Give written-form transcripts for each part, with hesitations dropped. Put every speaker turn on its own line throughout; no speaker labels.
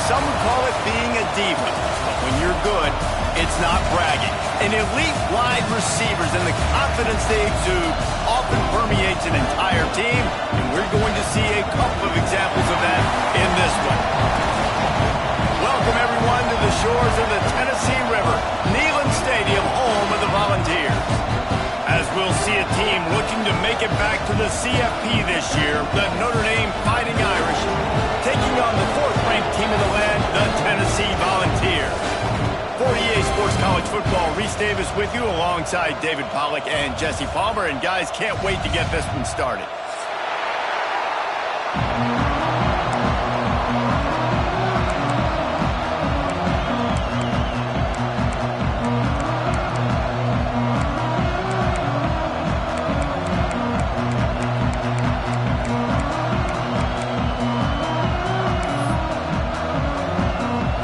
some would call it being a diva. But when you're good, it's not bragging. And elite wide receivers and the confidence they exude often permeates an entire team, and we're going to see a couple of examples of that in this one. Welcome, everyone, to the shores of the Tennessee River, Neyland Stadium, home of the Volunteers. As we'll see a team looking to make it back to the CFP this year, the Notre Dame Fighting Irish, taking on the fourth-ranked team in the land, the Tennessee Volunteers. 48 Sports College Football, Reese Davis with you alongside David Pollack and Jesse Palmer. And guys, can't wait to get this one started.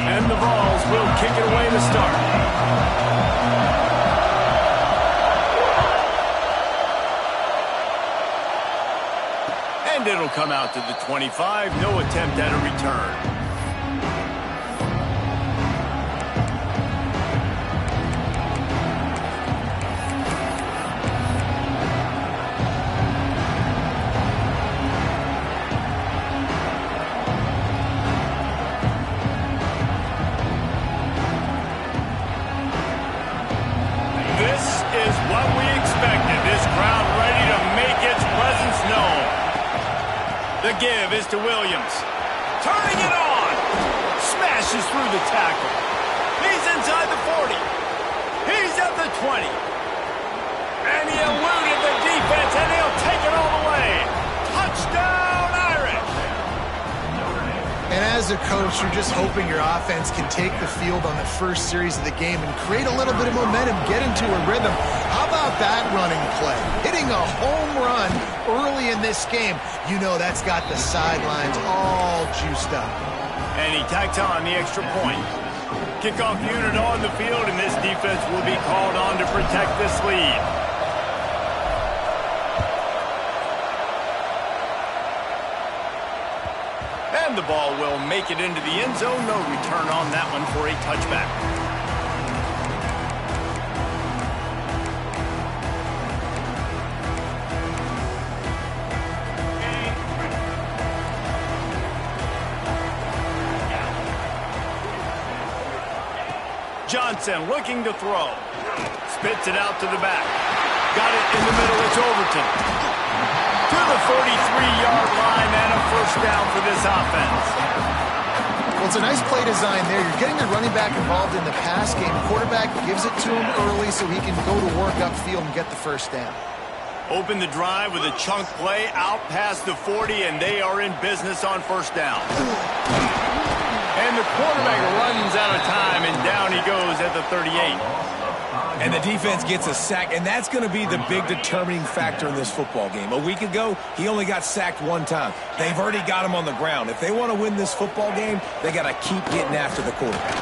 And the Vols will kick it away to start. And it'll come out to the 25. No attempt at a return. What we expected. This crowd ready to make its presence known. The give is to Williams. Turning it on. Smashes through the tackle. He's inside the 40. He's at the 20. And he eluded the defense, and he'll take it all the way. Touchdown, Irish.
And as a coach, you're just hoping your offense can take the field on the first series of the game and create a little bit of momentum, get into a rhythm. How about that running play? Hitting a home run early in this game. You know that's got the sidelines all juiced up.
And he tacks on the extra point. Kickoff unit on the field, and this defense will be called on to protect this lead. And the ball will make it into the end zone. No return on that one for a touchback. Johnson looking to throw. Spits it out to the back. Got it in the middle. It's Overton. To the 43-yard line and a first down for this offense.
Well, it's a nice play design there. You're getting your running back involved in the pass game. Quarterback gives it to him early so he can go to work upfield and get the first down.
Open the drive with a chunk play out past the 40, and they are in business on first down. And the quarterback runs out of time, and down he goes at the 38.
And the defense gets a sack, and that's going to be the big determining factor in this football game. A week ago, he only got sacked one time. They've already got him on the ground. If they want to win this football game, they got to keep getting after the quarterback.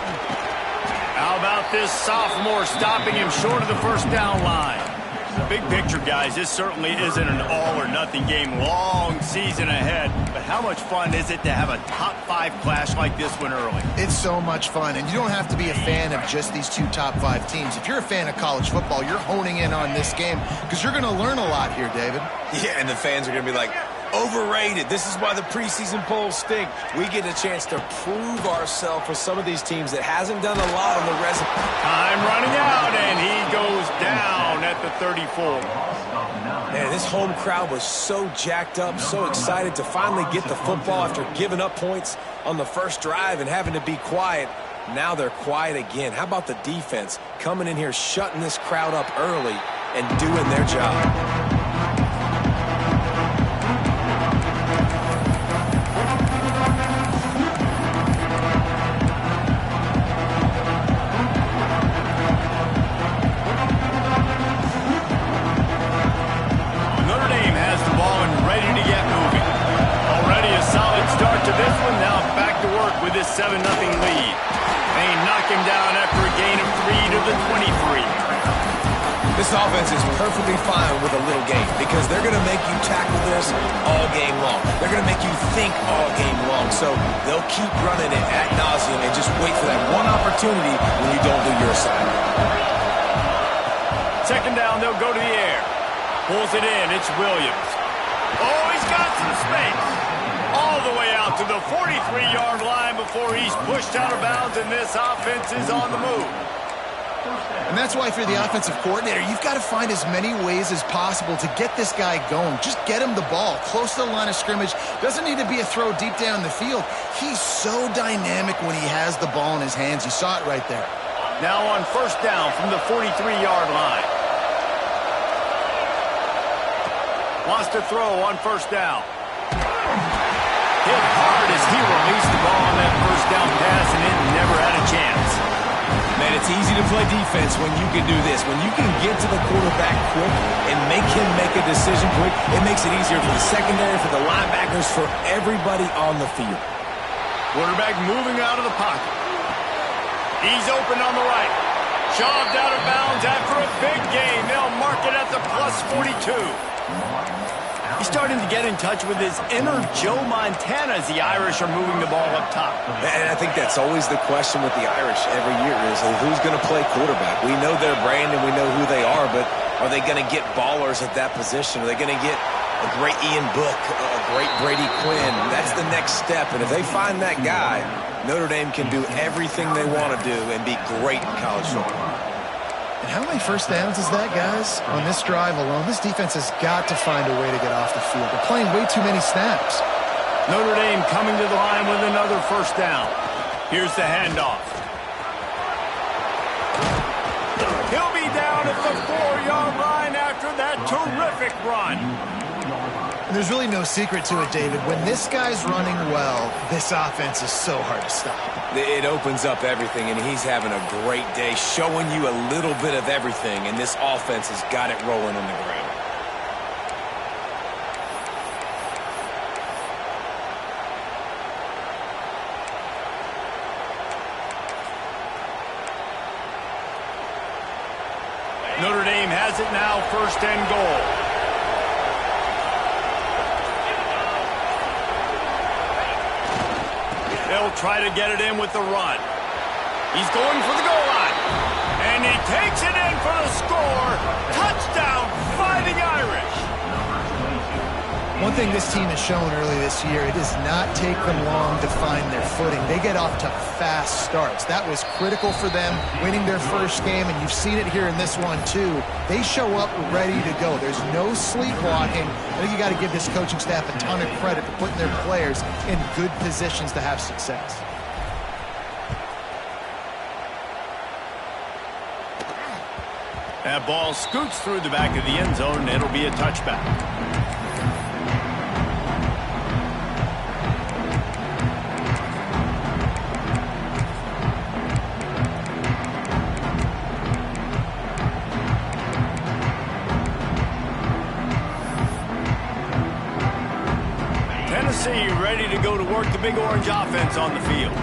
How about this sophomore stopping him short of the first down line? Big picture, guys, this certainly isn't an all-or-nothing game. Long season ahead, but how much fun is it to have a top-5 clash like this one early?
It's so much fun, and you don't have to be a fan of just these two top-5 teams. If you're a fan of college football, you're honing in on this game because you're going to learn a lot here, David.
Yeah, and the fans are going to be like, overrated. This is why the preseason polls stink. We get a chance to prove ourselves with some of these teams that hasn't done a lot on the resume.
Time running out, and he goes down at the 34.
Man, this home crowd was so jacked up, so excited to finally get the football after giving up points on the first drive and having to be quiet. Now they're quiet again. How about the defense coming in here, shutting this crowd up early and doing their job?
With this 7-0 lead. They knock him down after a gain of 3 to the 23.
This offense is perfectly fine with a little game because they're going to make you tackle this all game long. They're going to make you think all game long. So they'll keep running it ad nauseum and just wait for that one opportunity when you don't do your assignment.
Second down, they'll go to the air. Pulls it in. It's Williams. Oh, he's got some space. All the way out to the 43-yard line before he's pushed out of bounds, and this offense is on the move.
And that's why, if you're the offensive coordinator, you've got to find as many ways as possible to get this guy going. Just get him the ball close to the line of scrimmage. Doesn't need to be a throw deep down the field. He's so dynamic when he has the ball in his hands. You saw it right there.
Now on first down from the 43-yard line. Wants to throw on first down. Hit hard as he released the ball on that first down pass, and it never had a chance.
Man, it's easy to play defense when you can do this. When you can get to the quarterback quick and make him make a decision quick, it makes it easier for the secondary, for the linebackers, for everybody on the field.
Quarterback moving out of the pocket. He's open on the right. Shoved out of bounds after a big gain. They'll mark it at the plus 42. He's starting to get in touch with his inner Joe Montana as the Irish are moving the ball up top.
And I think that's always the question with the Irish every year is who's going to play quarterback. We know their brand and we know who they are, but are they going to get ballers at that position? Are they going to get a great Ian Book, a great Brady Quinn? That's the next step, and if they find that guy, Notre Dame can do everything they want to do and be great in college football.
And how many first downs is that, guys? On this drive alone, this defense has got to find a way to get off the field. They're playing way too many snaps.
Notre Dame coming to the line with another first down. Here's the handoff. He'll be down at the 4-yard line after that terrific run.
And there's really no secret to it, David. When this guy's running well, this offense is so hard to stop.
It opens up everything, and he's having a great day, showing you a little bit of everything, and this offense has got it rolling in the ground.
Notre Dame has it now, first and goal. They'll try to get it in with the run. He's going for the goal line. And he takes it in for the score. Touchdown, Fighting Irish.
One thing this team has shown early this year, it does not take them long to find their footing. They get off to fast starts. That was critical for them winning their first game, and you've seen it here in this one too. They show up ready to go. There's no sleepwalking. I think you got to give this coaching staff a ton of credit for putting their players in good positions to have success.
That ball scoots through the back of the end zone, and it'll be a touchback. Ready to go to work the Big Orange offense on the field.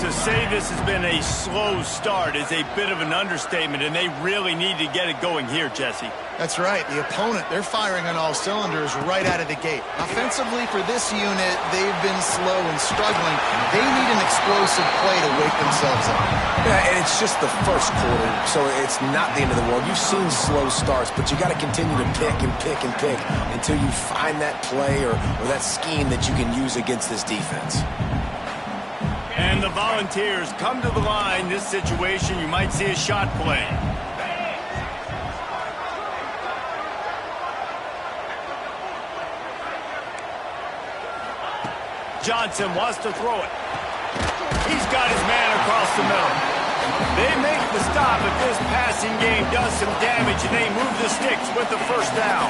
To say this has been a slow start is a bit of an understatement, and they really need to get it going here, Jesse.
That's right. The opponent, they're firing on all cylinders right out of the gate. Offensively, for this unit, they've been slow and struggling. They need an explosive play to wake themselves up.
Yeah, and it's just the first quarter, so it's not the end of the world. You've seen slow starts, but you got to continue to pick and pick and pick until you find that play or that scheme that you can use against this defense.
And the Volunteers come to the line. This situation, you might see a shot play. Johnson wants to throw it. He's got his man across the middle. They make the stop, but this passing game does some damage, and they move the sticks with the first down.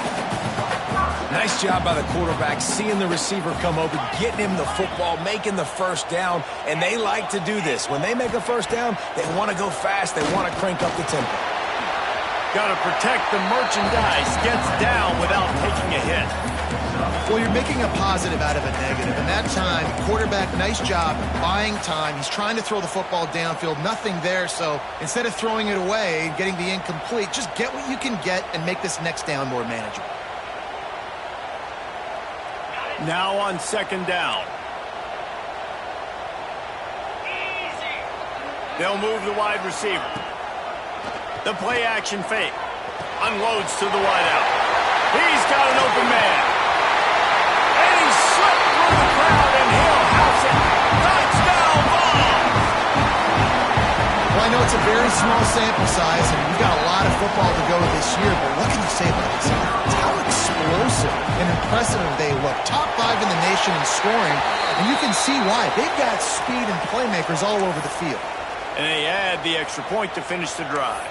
Nice job by the quarterback, seeing the receiver come open, getting him the football, making the first down, and they like to do this. When they make a first down, they want to go fast. They want to crank up the tempo.
Got to protect the merchandise. Gets down without taking a hit.
Well, you're making a positive out of a negative. And that time, quarterback, nice job buying time. He's trying to throw the football downfield. Nothing there. So instead of throwing it away and getting the incomplete, just get what you can get and make this next down more manageable.
Now on second down. They'll move the wide receiver. The play action fake. Unloads to the wideout. He's got an open man. And he slipped through the crowd and he'll house it. Touchdown ball.
Well, I know it's a very small sample size and we've got a lot of football to go this year, but what can you say about this? It's how explosive and impressive they look. Top 5 in the nation in scoring, and you can see why. They've got speed and playmakers all over the field.
And they add the extra point to finish the drive.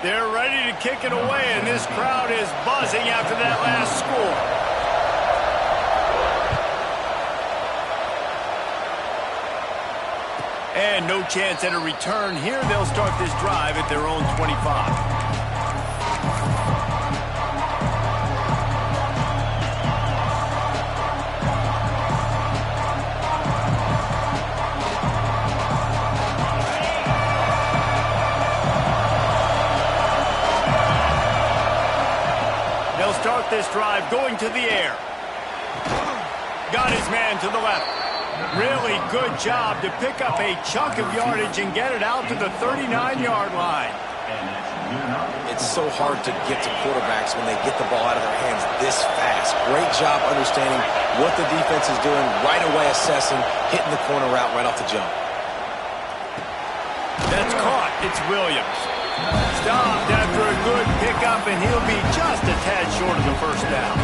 They're ready to kick it away, and this crowd is buzzing after that last score. And no chance at a return here. They'll start this drive at their own 25. Start this drive going to the air. Got his man to the left. Really good job to pick up a chunk of yardage and get it out to the 39-yard line.
It's so hard to get to quarterbacks when they get the ball out of their hands this fast. Great job understanding what the defense is doing, right away assessing, hitting the corner route right off the jump.
That's caught. It's Williams. Stopped after a good pickup, and he'll be just a tad short of the first down.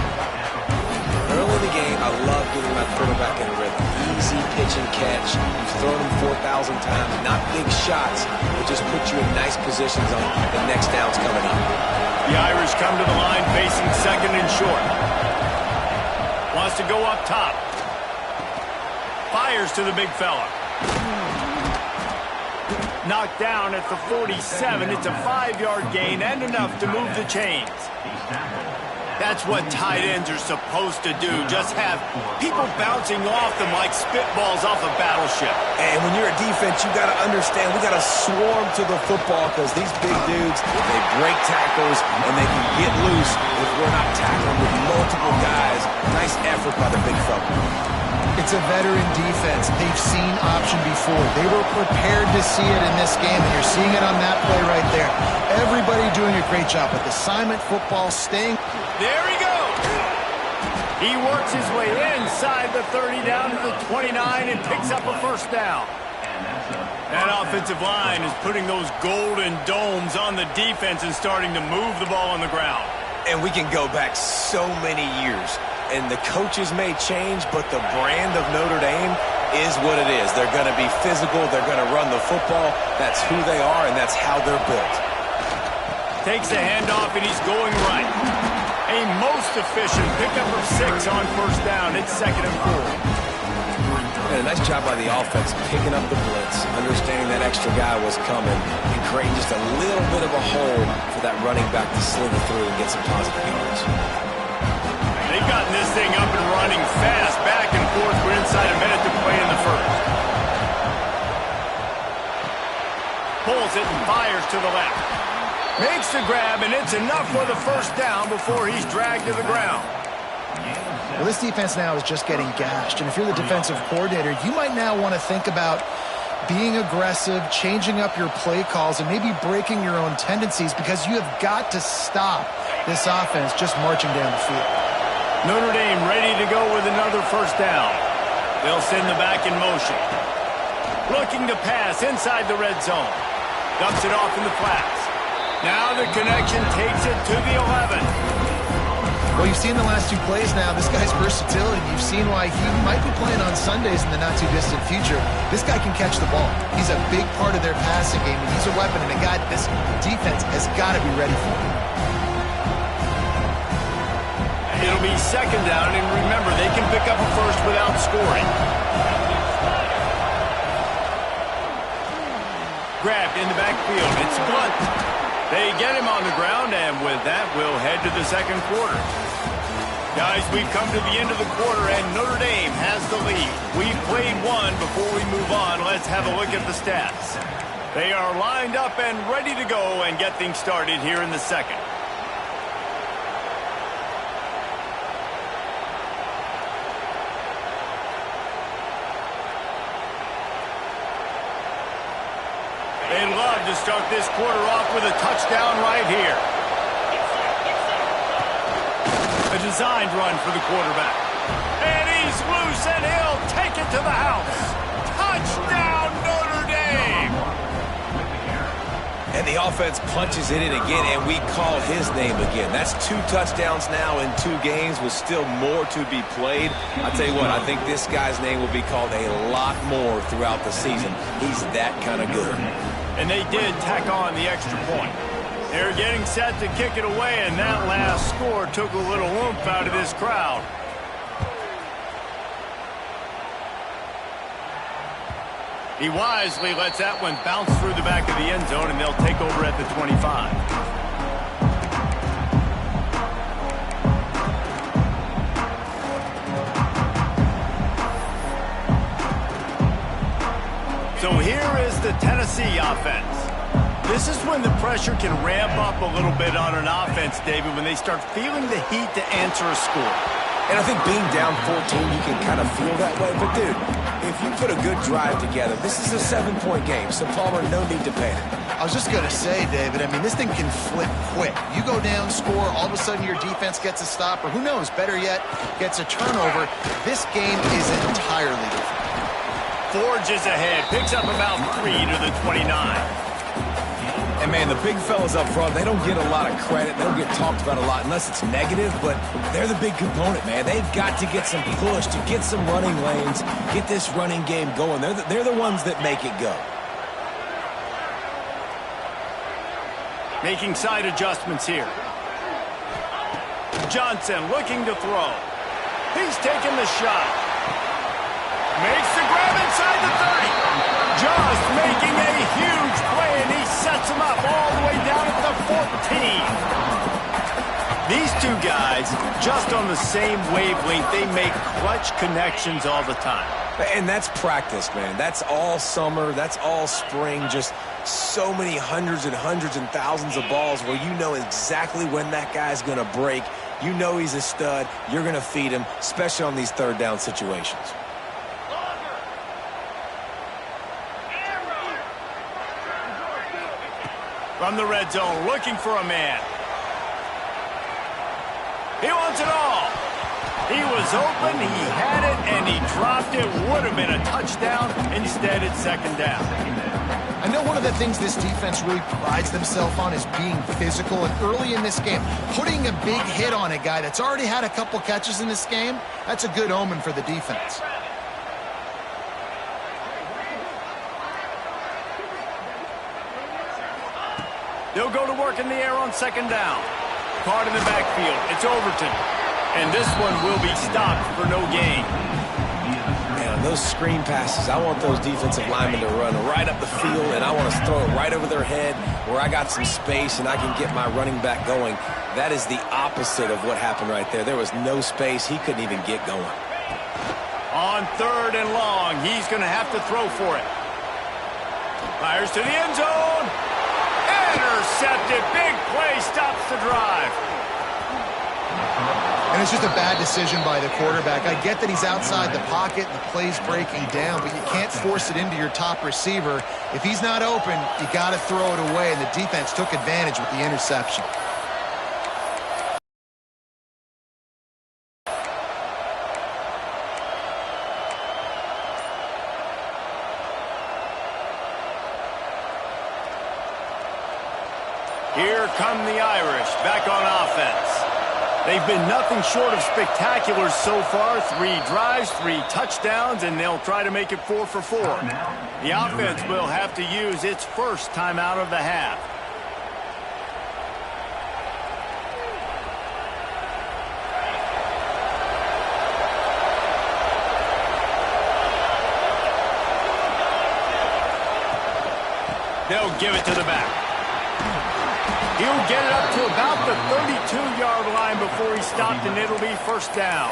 Early in the game, I love getting my quarterback in rhythm. Easy pitch and catch. You've thrown him 4,000 times. Not big shots, but just put you in nice positions on the next downs coming up.
The Irish come to the line facing second and short. Wants to go up top. Fires to the big fella. Knocked down at the 47. It's a 5-yard gain and enough to move the chains. That's what tight ends are supposed to do. Just have people bouncing off them like spitballs off a battleship.
And when you're a defense, you got to understand, we got to swarm to the football because these big dudes, they break tackles and they can get loose if we're not tackling with multiple guys. Nice effort by the big fella.
It's a veteran defense. They've seen option before. They were prepared to see it in this game, and you're seeing it on that play right there. Everybody doing a great job with assignment football, staying.
There he goes. He works his way inside the 30 down to the 29 and picks up a first down. That offensive line is putting those golden domes on the defense and starting to move the ball on the ground.
And we can go back so many years. And the coaches may change, but the brand of Notre Dame is what it is. They're going to be physical. They're going to run the football. That's who they are, and that's how they're built.
Takes the handoff, and he's going right. A most efficient pickup of 6 on first down. It's second and 4.
And a nice job by the offense picking up the blitz, understanding that extra guy was coming, and creating just a little bit of a hole for that running back to sling it through and get some positive yards.
They've gotten this thing up and running fast, back and forth. We're inside a minute to play in the first. Pulls it and fires to the left. Makes the grab, and it's enough for the first down before he's dragged to the ground.
Well, this defense now is just getting gashed, and if you're the defensive coordinator, you might now want to think about being aggressive, changing up your play calls, and maybe breaking your own tendencies because you have got to stop this offense just marching down the field.
Notre Dame ready to go with another first down. They'll send the back in motion. Looking to pass inside the red zone. Dumps it off in the flats. Now the connection takes it to the 11.
Well, you've seen the last 2 plays now. This guy's versatility. You've seen why he might be playing on Sundays in the not-too-distant future. This guy can catch the ball. He's a big part of their passing game, and he's a weapon and a guy this defense has got to be ready for.
It'll be second down, and remember, they can pick up a first without scoring. Grabbed in the backfield. It's Blunt. They get him on the ground, and with that, we'll head to the second quarter. Guys, we've come to the end of the quarter, and Notre Dame has the lead. We've played one. Before we move on, let's have a look at the stats. They are lined up and ready to go and get things started here in the second. They love to start this quarter off with a touchdown right here. A designed run for the quarterback. And he's loose, and he'll take it to the house. Touchdown, Notre Dame!
And the offense punches it in again, and we call his name again. That's 2 touchdowns now in 2 games with still more to be played. I'll tell you what, I think this guy's name will be called a lot more throughout the season. He's that kind of good.
And they did tack on the extra point. They're getting set to kick it away, and that last score took a little oomph out of this crowd. He wisely lets that one bounce through the back of the end zone, and they'll take over at the 25. So here is the Tennessee offense. This is when the pressure can ramp up a little bit on an offense, David, when they start feeling the heat to answer a score.
And I think being down 14, you can kind of feel that way. But, dude, if you put a good drive together, this is a 7-point game. So, Palmer, no need to panic.
I was just going to say, David, I mean, this thing can flip quick. You go down, score, all of a sudden your defense gets a stop, or who knows, better yet, gets a turnover. This game is entirely different.
Forges ahead, picks up about 3 to the 29.
And, man, the big fellas up front, they don't get a lot of credit. They don't get talked about a lot unless it's negative, but they're the big component, man. They've got to get some push, to get some running lanes, get this running game going. They're the ones that make it go.
Making side adjustments here. Johnson looking to throw. He's taking the shot. Makes the grab inside the 30. Just making a huge play, and he sets him up all the way down at the 14. These two guys, just on the same wavelength, they make clutch connections all the time.
And that's practice, man. That's all summer. That's all spring. Just so many hundreds and thousands of balls where you know exactly when that guy's going to break. You know he's a stud. You're going to feed him, especially on these third down situations.
From the red zone, looking for a man. He wants it all. He was open, he had it, and he dropped it. Would have been a touchdown. Instead, it's second down.
I know one of the things this defense really prides themselves on is being physical, and early in this game, putting a big hit on a guy that's already had a couple catches in this game, that's a good omen for the defense.
They'll go to work in the air on second down. Caught in the backfield. It's Overton. And this one will be stopped for no gain.
Man, those screen passes, I want those defensive linemen to run right up the field, and I want to throw it right over their head where I got some space and I can get my running back going. That is the opposite of what happened right there. There was no space. He couldn't even get going.
On third and long, he's going to have to throw for it. Fires to the end zone. Intercepted. Big play stops the drive.
And it's just a bad decision by the quarterback. I get that he's outside the pocket and the play's breaking down, but you can't force it into your top receiver. If he's not open, you got to throw it away, and the defense took advantage with the interception.
Here come the Irish back on offense. They've been nothing short of spectacular so far. 3 drives, 3 touchdowns, and they'll try to make it 4 for 4. The offense will have to use its first timeout of the half. They'll give it to the back. He'll get it up to about the 32-yard line before he stopped, and it'll be first down.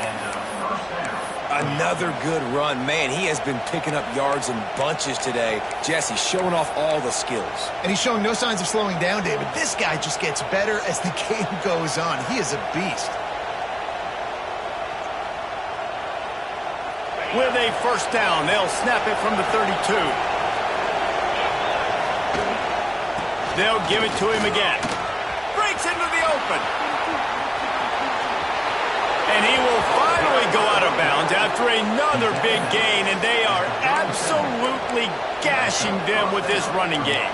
Another good run. Man, he has been picking up yards in bunches today. Jesse showing off all the skills.
And he's showing no signs of slowing down, David. This guy just gets better as the game goes on. He is a beast.
With a first down, they'll snap it from the 32. They'll give it to him again. Breaks into the open. And he will finally go out of bounds after another big gain, and they are absolutely gashing them with this running game.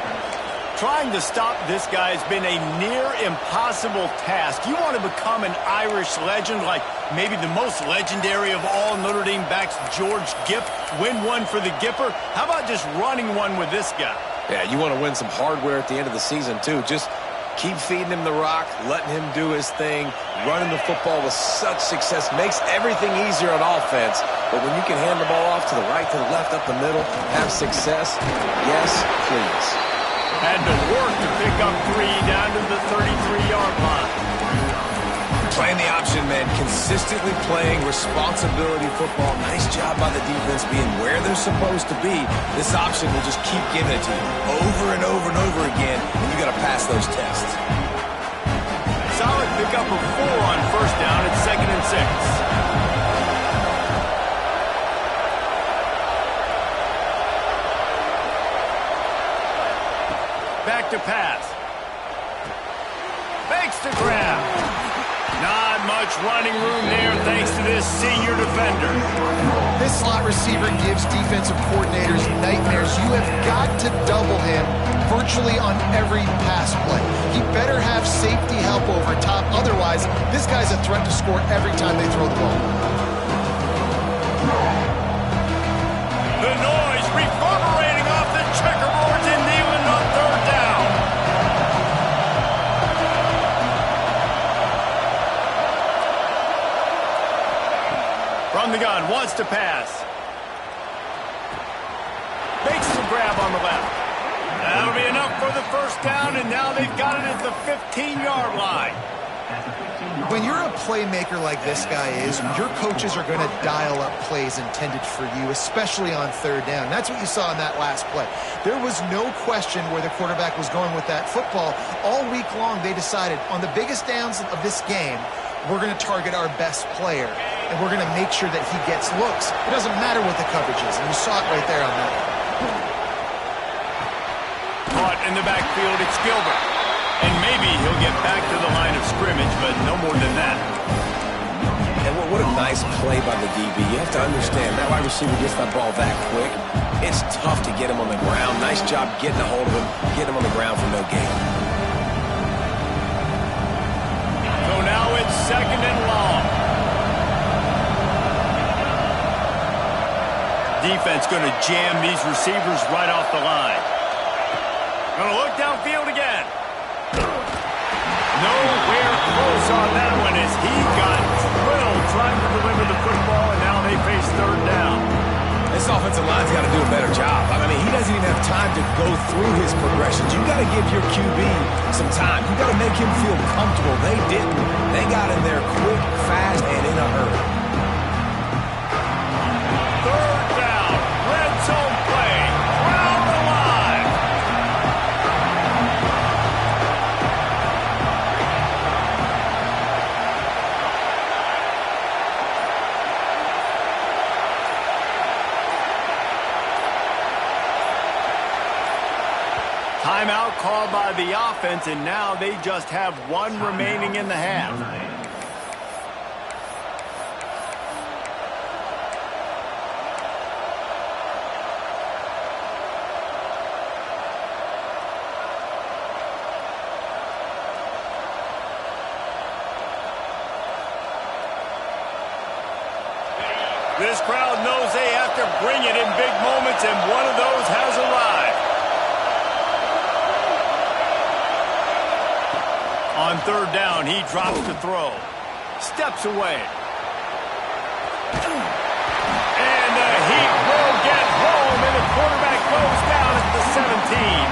Trying to stop this guy has been a near impossible task. You want to become an Irish legend, like maybe the most legendary of all Notre Dame backs, George Gipp, win one for the Gipper. How about just running one with this guy?
Yeah, you want to win some hardware at the end of the season, too. Just keep feeding him the rock, letting him do his thing, running the football with such success. Makes everything easier on offense. But when you can hand the ball off to the right, to the left, up the middle, have success, yes, please.
Had to work to pick up 3 down to the 33-yard line.
Playing the option, man. Consistently playing responsibility football. Nice job by the defense being where they're supposed to be. This option will just keep giving it to you over and over and over again, and you got to pass those tests.
Solid pickup of 4 on first down at 2nd and 6. Back to pass. Fakes to grab. Not much running room there thanks to this senior defender.
This slot receiver gives defensive coordinators nightmares. You have got to double him virtually on every pass play. He better have safety help over top. Otherwise, this guy's a threat to score every time they throw the ball.
The noise reverberating off the checkerboards in Neyland on 3rd down. From the gun, wants to pass. Fakes to grab on the left. That'll be enough for the first down, and now they've got it at the 15-yard line.
When you're a playmaker like this guy is, your coaches are going to dial up plays intended for you, especially on 3rd down. That's what you saw in that last play. There was no question where the quarterback was going with that football. All week long, they decided on the biggest downs of this game, we're going to target our best player, and we're going to make sure that he gets looks. It doesn't matter what the coverage is, and you saw it right there on that one.
Caught in the backfield, it's Gilbert. And maybe he'll get back to the line of scrimmage, but no more than that.
And what a nice play by the DB. You have to understand, that wide receiver gets that ball that quick. It's tough to get him on the ground. Nice job getting a hold of him, getting him on the ground for no gain.
So now it's 2nd and long. Defense going to jam these receivers right off the line. Going to look downfield again. Nowhere close on that one as he got drilled trying to deliver the football, and now they face 3rd down.
This offensive line's got to do a better job. I mean, he doesn't even have time to go through his progressions. You got to give your QB some time. You got to make him feel comfortable. They didn't. They got in there quick, fast, and in a hurry.
3rd down, red zone play, round the line. Timeout called by the offense, and now they just have 1 remaining in the half. This crowd knows they have to bring it in big moments, and one of those has arrived. On 3rd down, he drops to throw. Steps away. And the heat will get home, and the quarterback goes down at the 17.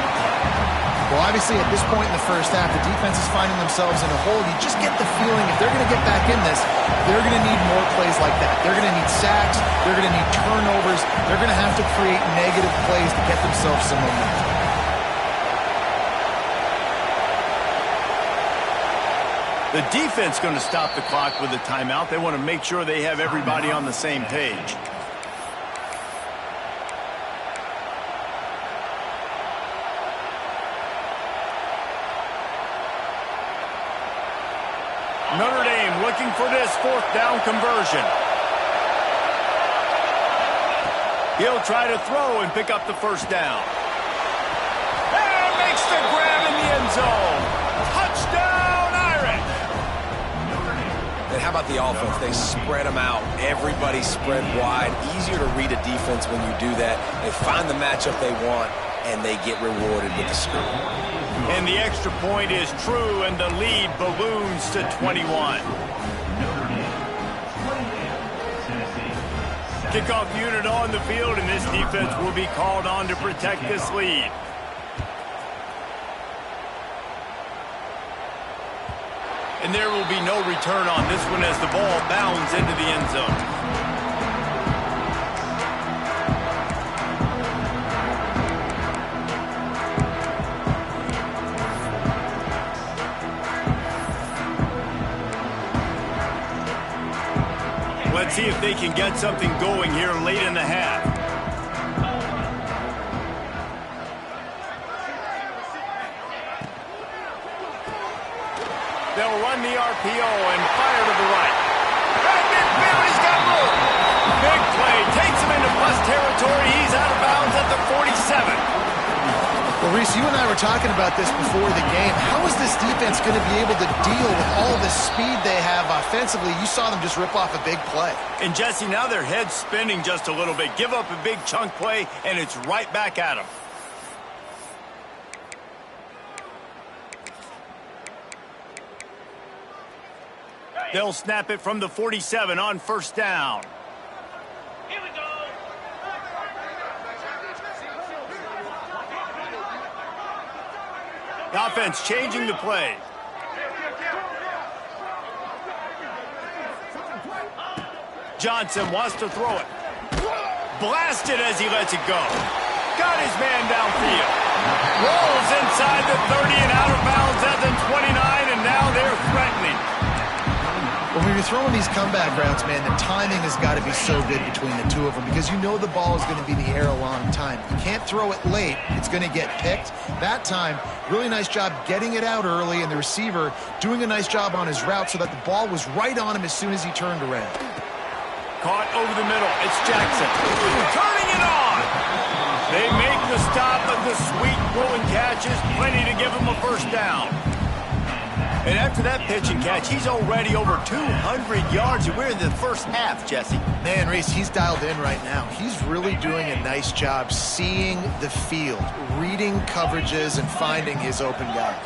Well, obviously, at this point in the first half, the defense is finding themselves in a hole. You just get the feeling if they're going to get back in this, they're going to need more plays like that. They're going to need sacks. They're going to need turnovers. They're going to have to create negative plays to get themselves some momentum.
The defense going to stop the clock with a timeout. They want to make sure they have everybody on the same page. Notre Dame looking for this fourth down conversion. He'll try to throw and pick up the first down. And makes the grab in the end zone. Touchdown, Irish!
And how about the offense? They spread them out. Everybody spread wide. Easier to read a defense when you do that. They find the matchup they want, and they get rewarded with the score.
And the extra point is true, and the lead balloons to 21. Kickoff unit on the field, and this defense will be called on to protect this lead. And there will be no return on this one as the ball bounds into the end zone. Let's see if they can get something going here late in the half. They'll run the RPO and fire to the right. And midfield, he's got room. Big play, takes him into plus territory. He's out of bounds at the 47.
Well, Reese, you and I were talking about this before the game. How is this defense going to be able to deal with all the speed they have offensively? You saw them just rip off a big play.
And, Jesse, now their head's spinning just a little bit. Give up a big chunk play, and it's right back at them. They'll snap it from the 47 on first down.
Here we go.
The offense changing the play. Johnson wants to throw it. Blasted as he lets it go. Got his man downfield. Rolls inside the 30 and out of bounds at the 29, and now they're threatening.
When you're throwing these comeback routes, man, the timing has got to be so good between the two of them because you know the ball is going to be in the air a long time. You can't throw it late. It's going to get picked. That time, really nice job getting it out early, and the receiver doing a nice job on his route so that the ball was right on him as soon as he turned around.
Caught over the middle. It's Jackson. Turning it on. They make the stop, but the sweet throwing catch is plenty to give him a first down. And after that pitch and catch, he's already over 200 yards, and we're in the first half, Jesse.
Man, Reese, he's dialed in right now. He's really doing a nice job seeing the field, reading coverages, and finding his open guy.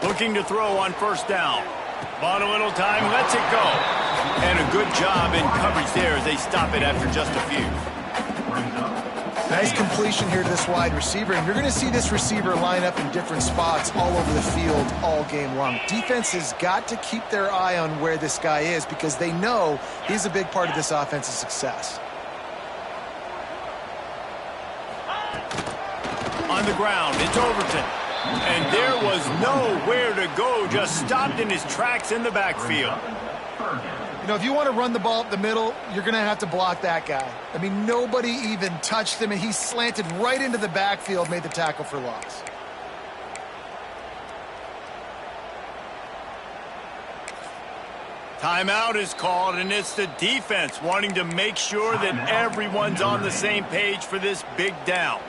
Looking to throw on first down. Bought a little time, lets it go. And a good job in coverage there as they stop it after just a few.
Nice completion here to this wide receiver, and you're going to see this receiver line up in different spots all over the field all game long. Defense has got to keep their eye on where this guy is because they know he's a big part of this offense's success.
On the ground, it's Overton. And there was nowhere to go, just stopped in his tracks in the backfield.
You know, if you want to run the ball up the middle, you're going to have to block that guy. I mean, nobody even touched him, and he slanted right into the backfield, made the tackle for loss.
Timeout is called, and it's the defense wanting to make sure that everyone's on the same page for this big down.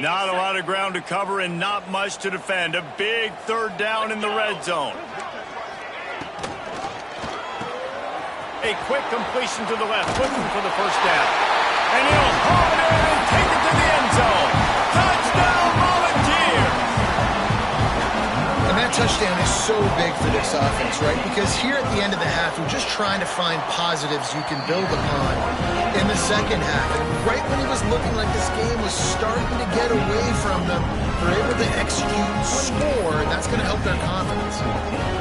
Not a lot of ground to cover and not much to defend. A big third down in the red zone. A quick completion to the left, looking for the first down. And he'll haul it in and take it to the end zone. Touchdown, Volunteer!
And that touchdown is so big for this offense, right? Because here at the end of the half, we're just trying to find positives you can build upon in the second half. And right when it was looking like this game was starting to get away from them, they're able to execute, score, and that's going to help their confidence.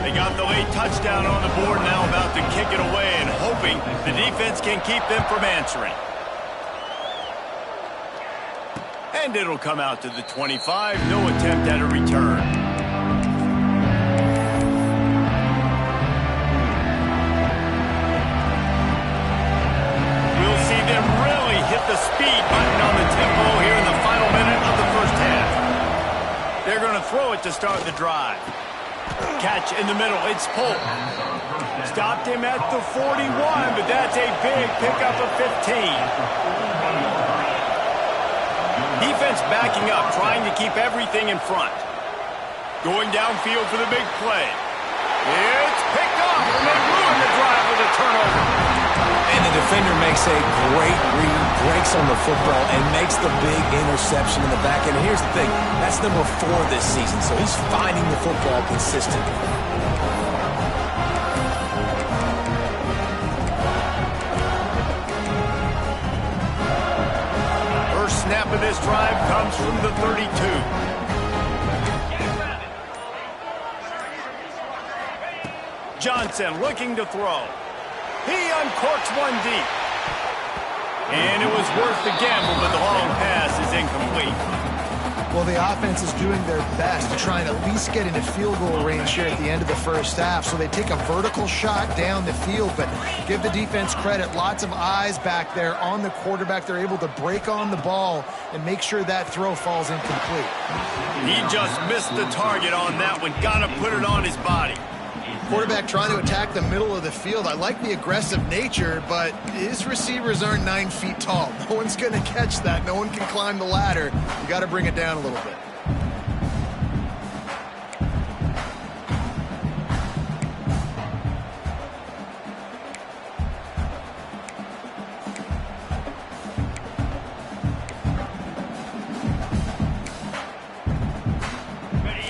They got the late touchdown on the board, now about to kick it away and hoping the defense can keep them from answering. And it'll come out to the 25, no attempt at a return. We'll see them really hit the speed button on the tempo here in the final minute of the first half. They're going to throw it to start the drive. Catch in the middle, it's Polk. Stopped him at the 41, but that's a big pickup of 15. Defense backing up, trying to keep everything in front. Going downfield for the big play. It's picked off, and they ruin the drive with a turnover.
And the defender makes a great read, breaks on the football, and makes the big interception in the back end. And here's the thing, that's number 4 this season, so he's finding the football consistently.
First snap of this drive comes from the 32. Johnson looking to throw. He uncorks one deep. And it was worth the gamble, but the long pass is incomplete.
Well, the offense is doing their best to try and at least get into field goal range here at the end of the first half. So they take a vertical shot down the field, but give the defense credit. Lots of eyes back there on the quarterback. They're able to break on the ball and make sure that throw falls incomplete.
He just missed the target on that one. Got to put it on his body.
Quarterback trying to attack the middle of the field. I like the aggressive nature, but his receivers aren't 9 feet tall. No one's going to catch that. No one can climb the ladder. You got to bring it down a little bit.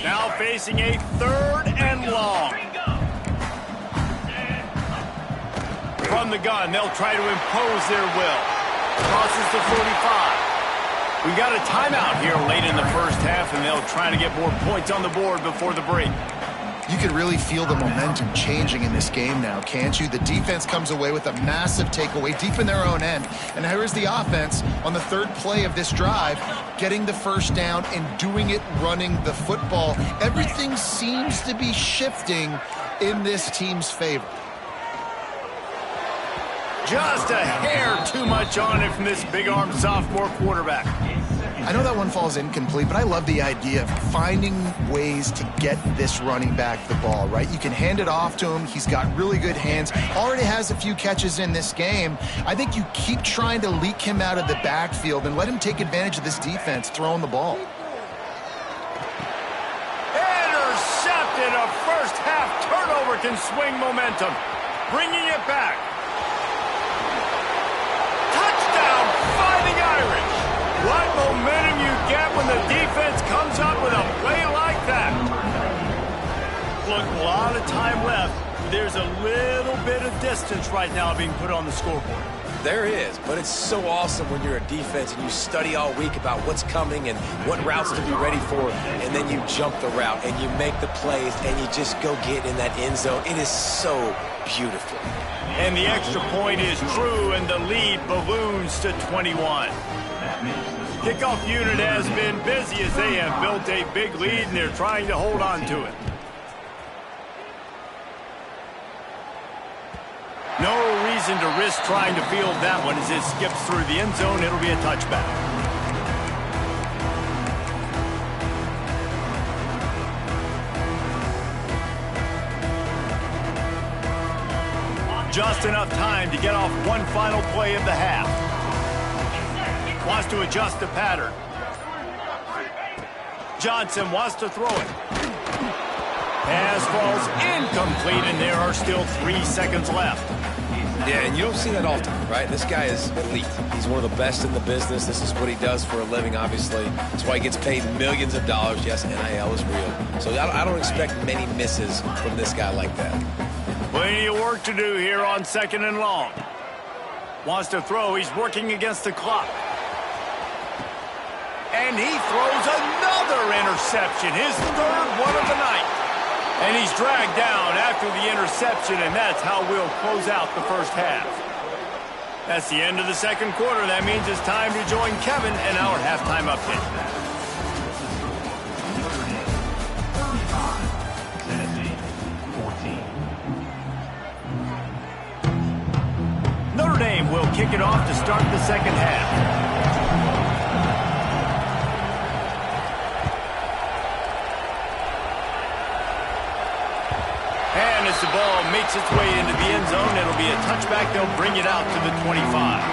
Now facing a 3rd and long. From the gun, they'll try to impose their will. Crosses the 45. We got a timeout here late in the first half, and they'll try to get more points on the board before the break.
You can really feel the momentum changing in this game now, can't you? The defense comes away with a massive takeaway deep in their own end. And here is the offense on the 3rd play of this drive, getting the first down and doing it running the football. Everything seems to be shifting in this team's favor.
Just a hair too much on it from this big-armed sophomore quarterback.
I know that one falls incomplete, but I love the idea of finding ways to get this running back the ball, right? You can hand it off to him. He's got really good hands. Already has a few catches in this game. I think you keep trying to leak him out of the backfield and let him take advantage of this defense throwing the ball.
Intercepted. A first-half turnover can swing momentum. Bringing it back. Fighting Irish. What momentum you get when the defense comes up with a play like that. Look, a lot of time left. There's a little bit of distance right now being put on the scoreboard.
There is, but it's so awesome when you're a defense and you study all week about what's coming and what routes to be ready for, and then you jump the route and you make the plays and you just go get in that end zone. It is so beautiful.
And the extra point is true, and the lead balloons to 21. Kickoff unit has been busy as they have built a big lead, and they're trying to hold on to it. No reason to risk trying to field that one as it skips through the end zone. It'll be a touchback. Just enough time to get off one final play of the half. Wants to adjust the pattern. Johnson wants to throw it. Pass falls incomplete, and there are still 3 seconds left.
Yeah, and you don't see that often, right? This guy is elite. He's one of the best in the business. This is what he does for a living, obviously. That's why he gets paid millions of dollars. Yes, NIL is real. So I don't expect many misses from this guy like that.
Plenty of work to do here on 2nd and long. Wants to throw. He's working against the clock. And he throws another interception, his 3rd one of the night. And he's dragged down after the interception, and that's how we'll close out the first half. That's the end of the 2nd quarter. That means it's time to join Kevin in our halftime update. Notre Dame will kick it off to start the 2nd half. And as the ball makes its way into the end zone, it'll be a touchback. They'll bring it out to the 25.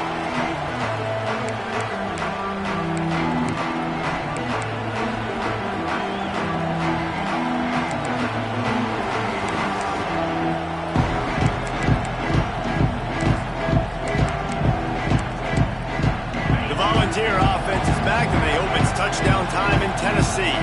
The Volunteer offense is back, and they hope it's touchdown time in Tennessee.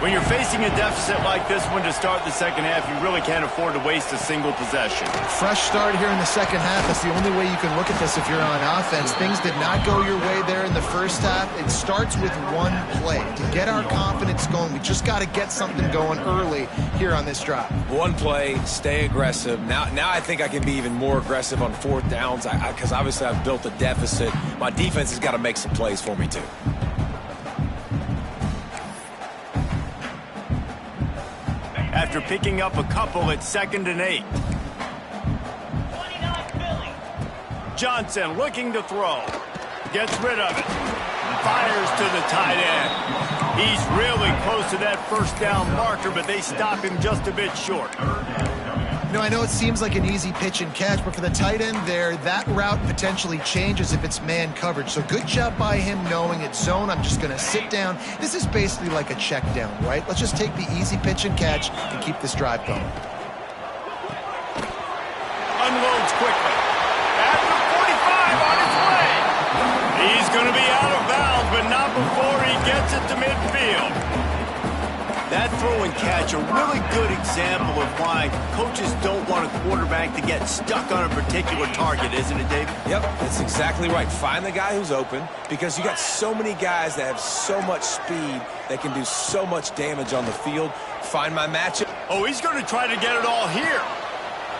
When you're facing a deficit like this one to start the 2nd half, you really can't afford to waste a single possession.
Fresh start here in the 2nd half. That's the only way you can look at this if you're on offense. Things did not go your way there in the 1st half. It starts with one play. To get our confidence going, we just got to get something going early here on this drive.
One play, stay aggressive. Now I think I can be even more aggressive on 4th downs because obviously I've built a deficit. My defense has got to make some plays for me too.
After picking up a couple at 2nd and 8. Johnson looking to throw. Gets rid of it. Fires to the tight end. He's really close to that 1st down marker, but they stop him just a bit short.
You know, I know it seems like an easy pitch and catch, but for the tight end there, that route potentially changes if it's man coverage. So good job by him knowing it's zone. I'm just going to sit down. This is basically like a check down, right? Let's just take the easy pitch and catch and keep this drive going.
Unloads quickly. After 45 on his way. He's going to be out of bounds, but not before he gets it to midfield. That throw and catch, a really good example of why coaches don't want a quarterback to get stuck on a particular target, isn't it, David?
Yep, that's exactly right. Find the guy who's open because you got so many guys that have so much speed that can do so much damage on the field. Find my matchup.
Oh, he's going to try to get it all here.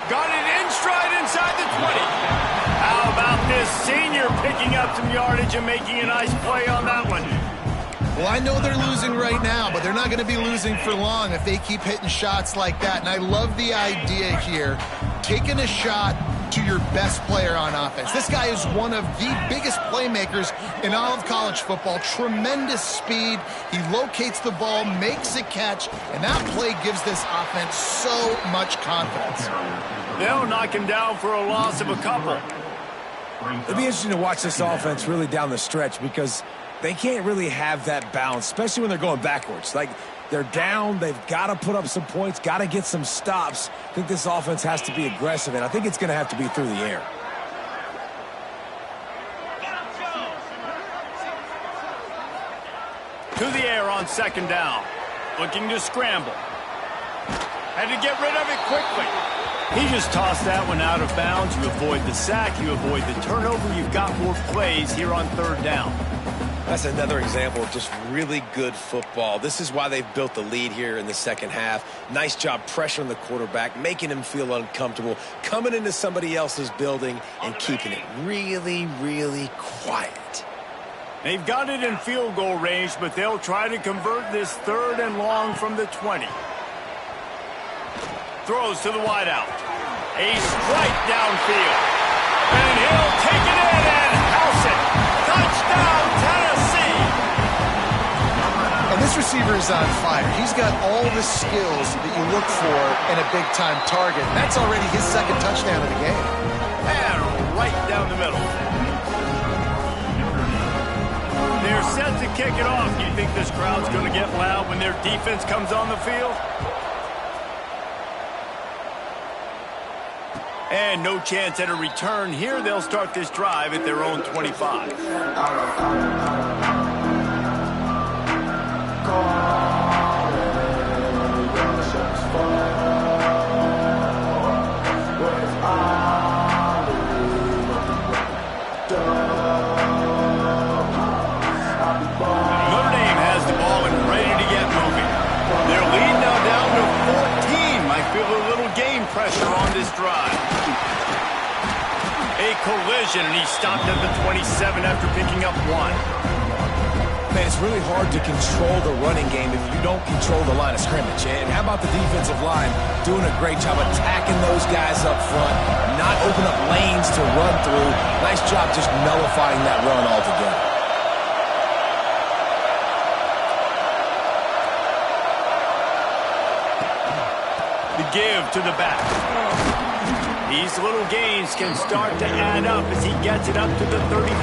Got it in stride inside the 20. How about this senior picking up some yardage and making a nice play on that one?
Well, I know they're losing right now, but they're not going to be losing for long if they keep hitting shots like that. And I love the idea here, taking a shot to your best player on offense. This guy is one of the biggest playmakers in all of college football. Tremendous speed. He locates the ball, makes a catch, and that play gives this offense so much confidence.
They'll knock him down for a loss of a couple.
It'll be interesting to watch this offense really down the stretch because they can't really have that balance, especially when they're going backwards. Like, they're down, they've got to put up some points, got to get some stops. I think this offense has to be aggressive, and I think it's going to have to be through the air.
To the air on 2nd down. Looking to scramble. Had to get rid of it quickly. He just tossed that one out of bounds. You avoid the sack, you avoid the turnover. You've got more plays here on 3rd down.
That's another example of just really good football. This is why they've built the lead here in the 2nd half. Nice job pressuring the quarterback, making him feel uncomfortable, coming into somebody else's building and keeping it really, really quiet.
They've got it in field goal range, but they'll try to convert this 3rd and long from the 20. Throws to the wideout. A strike downfield. And he'll take it in and house it. Touchdown, Tennessee.
And this receiver is on fire. He's got all the skills that you look for in a big-time target. That's already his 2nd touchdown of the game.
And right down the middle. They're set to kick it off. Do you think this crowd's going to get loud when their defense comes on the field? And no chance at a return here. They'll start this drive at their own 25. Notre Dame has the ball and ready to get moving. Their lead now down to 14. Might feel a little game pressure on this drive. A collision, and he stopped at the 27 after picking up 1.
Man, it's really hard to control the running game if you don't control the line of scrimmage. And how about the defensive line doing a great job attacking those guys up front, not open up lanes to run through. Nice job just nullifying that run altogether.
The give to the back. These little gains can start to add up as he gets it up to the 34.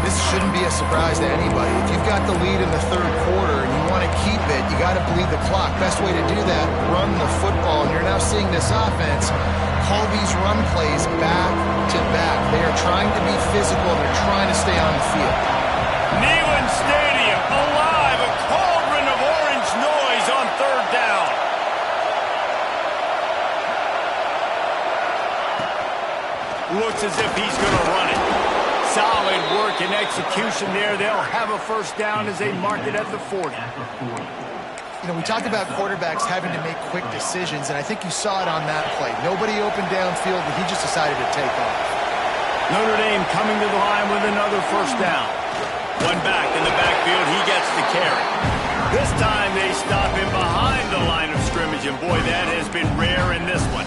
This shouldn't be a surprise to anybody. If you've got the lead in the third quarter and you want to keep it, you got to bleed the clock. Best way to do that, run the football. And you're now seeing this offense call these run plays back to back. They are trying to be physical. They're trying to stay on the field.
Neyland Stadium alive, a cauldron of orange noise on third down. Looks as if he's going to run it. Solid work and execution there. They'll have a first down as they mark it at the 40.
You know, we talked about quarterbacks having to make quick decisions, and I think you saw it on that play. Nobody opened downfield, but he just decided to take off.
Notre Dame coming to the line with another first down. One back in the backfield. He gets the carry. This time they stop him behind the line of scrimmage, and boy, that has been rare in this one.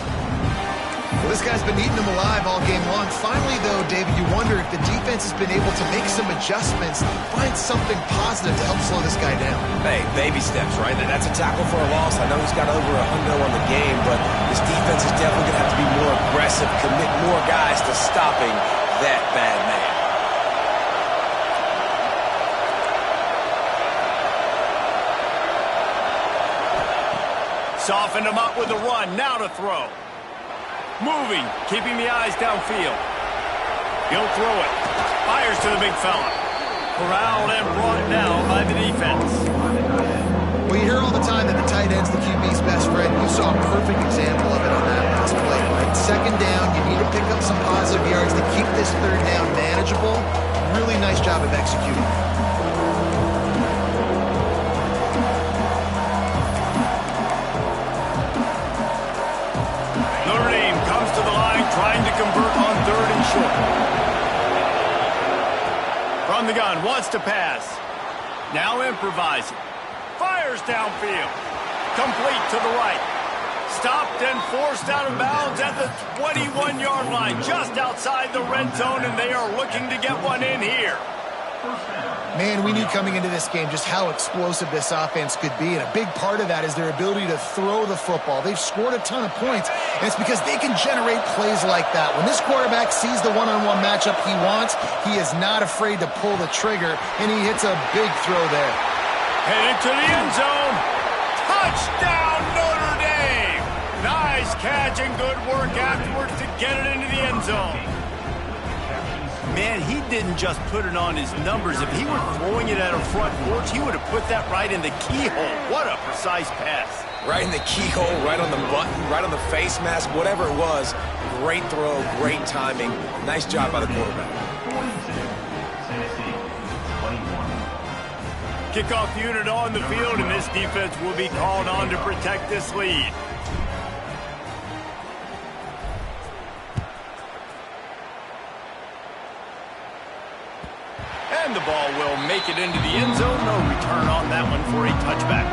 Well, this guy's been eating them alive all game long. Finally, though, David, you wonder if the defense has been able to make some adjustments, find something positive to help slow this guy down.
Hey, baby steps, right? That's a tackle for a loss. I know he's got over 100 on the game, but this defense is definitely going to have to be more aggressive, commit more guys to stopping that bad man.
Softened him up with a run. Now to throw. Moving, keeping the eyes downfield. He'll throw it. Fires to the big fella. Corralled and brought down by the defense.
Well, you hear all the time that the tight end's the QB's best friend. You saw a perfect example of it on that last play. Right? Second down, you need to pick up some positive yards to keep this third down manageable. Really nice job of executing.
Notre Dame comes to the line, trying to convert on third and short. From the gun, wants to pass. Now improvising. Fires downfield. Complete to the right. Stopped and forced out of bounds at the 21-yard line, just outside the red zone, and they are looking to get one in here.
Man, we knew coming into this game just how explosive this offense could be, and a big part of that is their ability to throw the football. They've scored a ton of points, and it's because they can generate plays like that. When this quarterback sees the one-on-one matchup he wants, he is not afraid to pull the trigger, and he hits a big throw there.
Headed to the end zone. Touchdown, Notre Dame! Nice catch and good work afterwards to get it into the end zone. Man, he didn't just put it on his numbers. If he were throwing it at a front porch, he would have put that right in the keyhole. What a precise pass.
Right in the keyhole, right on the button, right on the face mask, whatever it was. Great throw, great timing. Nice job by the quarterback.
Kickoff unit on the field, and this defense will be called on to protect this lead. And the ball will make it into the end zone. No return on that one for a touchback.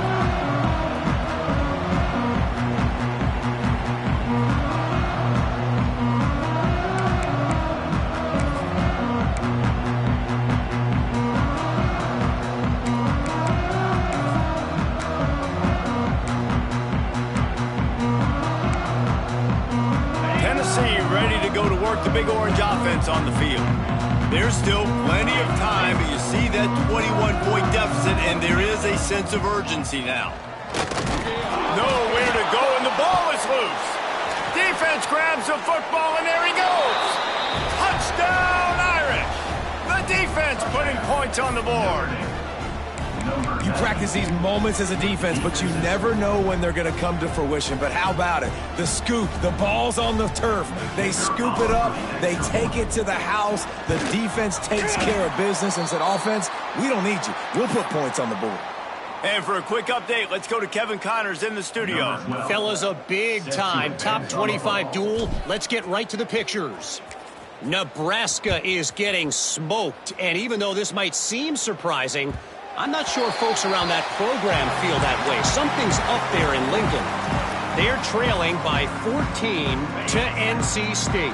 Tennessee ready to go to work the Big Orange offense on the field. There's still plenty of time, but you see that 21-point deficit, and there is a sense of urgency now. Nowhere to go, and the ball is loose. Defense grabs the football, and there he goes. Touchdown, Irish. The defense putting points on the board.
You practice these moments as a defense, but you never know when they're going to come to fruition. But how about it? The scoop, the ball's on the turf. They scoop it up. They take it to the house. The defense takes care of business and said, offense, we don't need you. We'll put points on the board.
And for a quick update, let's go to Kevin Connors in the studio.
Fellas, a big-time top 25 duel. Let's get right to the pictures. Nebraska is getting smoked, and even though this might seem surprising, I'm not sure folks around that program feel that way. Something's up there in Lincoln. They're trailing by 14 to NC State.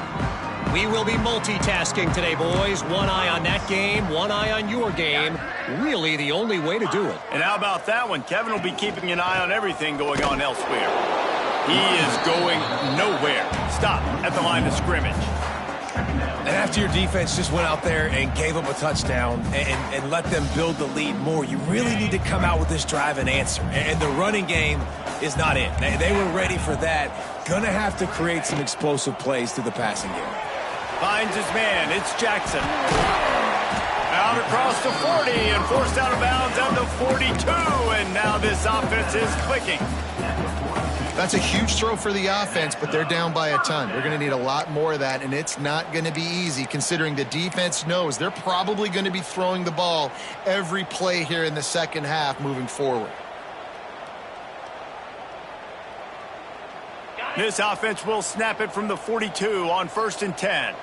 We will be multitasking today, boys. One eye on that game, one eye on your game. Really the only way to do it.
And how about that one? Kevin will be keeping an eye on everything going on elsewhere. He is going nowhere. Stop at the line of scrimmage.
And after your defense just went out there and gave up a touchdown and let them build the lead more, you really need to come out with this drive and answer. And the running game is not in. They were ready for that. Gonna have to create some explosive plays through the passing game.
Finds his man. It's Jackson. Out across the 40 and forced out of bounds at the 42. And now this offense is clicking.
That's a huge throw for the offense, but they're down by a ton. They're going to need a lot more of that, and it's not going to be easy considering the defense knows they're probably going to be throwing the ball every play here in the second half moving forward.
This offense will snap it from the 42 on 1st and 10.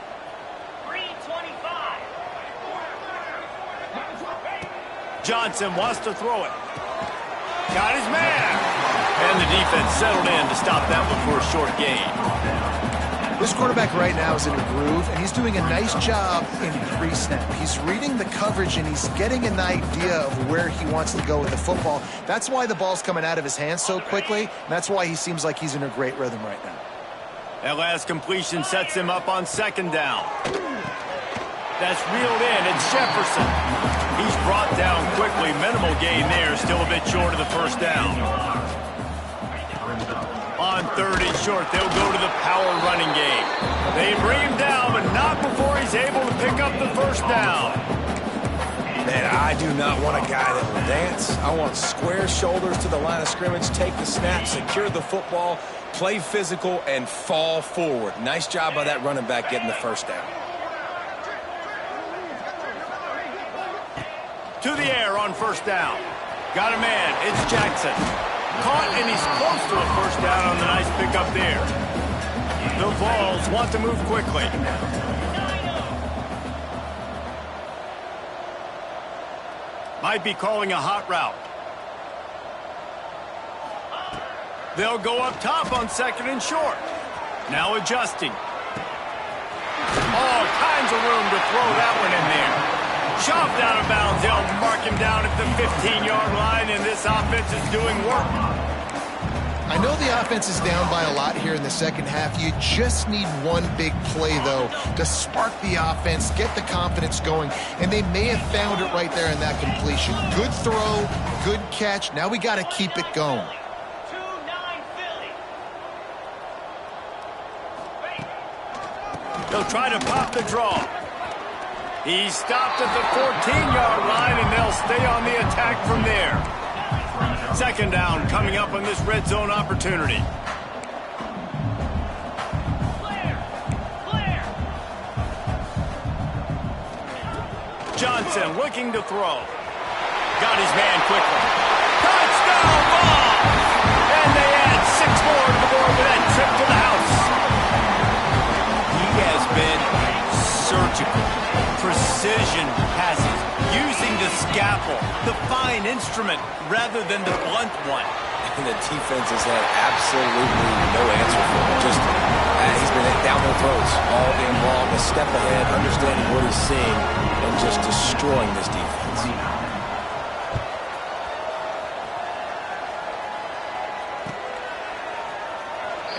3:25.
Johnson wants to throw it. Got his man. And the defense settled in to stop that one for a short gain.
This quarterback right now is in a groove, and he's doing a nice job in pre-snap. He's reading the coverage, and he's getting an idea of where he wants to go with the football. That's why the ball's coming out of his hands so quickly, and that's why he seems like he's in a great rhythm right now.
That last completion sets him up on 2nd down. That's reeled in. It's Jefferson. He's brought down quickly. Minimal gain there. Still a bit short of the 1st down. On 3rd and short, they'll go to the power running game. They bring him down, but not before he's able to pick up the 1st down.
Man, I do not want a guy that will dance. I want square shoulders to the line of scrimmage, take the snap, secure the football, play physical, and fall forward. Nice job by that running back getting the 1st down.
To the air on 1st down. Got a man. It's Jackson. Caught, and he's close to a 1st down on the nice pickup there. The Vols want to move quickly. Might be calling a hot route. They'll go up top on 2nd and short. Now adjusting. All kinds of room to throw that one in there. Shoved out of bounds. They'll mark him down at the 15-yard line, and this offense is doing work.
I know the offense is down by a lot here in the second half. You just need one big play, though, to spark the offense, get the confidence going, and they may have found it right there in that completion. Good throw, good catch. Now we got to keep it going.
2-9 Philly.
They'll try to pop the draw. He stopped at the 14-yard line, and they'll stay on the attack from there. 2nd down coming up on this red zone opportunity.
Clear.
Johnson looking to throw. Got his man quickly. Touchdown ball! And they add 6 more to the board with that trip to the house. He has been surgical. Precision passes, using the scalpel, the fine instrument, rather than the blunt one.
And the defense has had absolutely no answer for him. Just, he's been down their throats all game long, a step ahead, understanding what he's seeing, and just destroying this defense.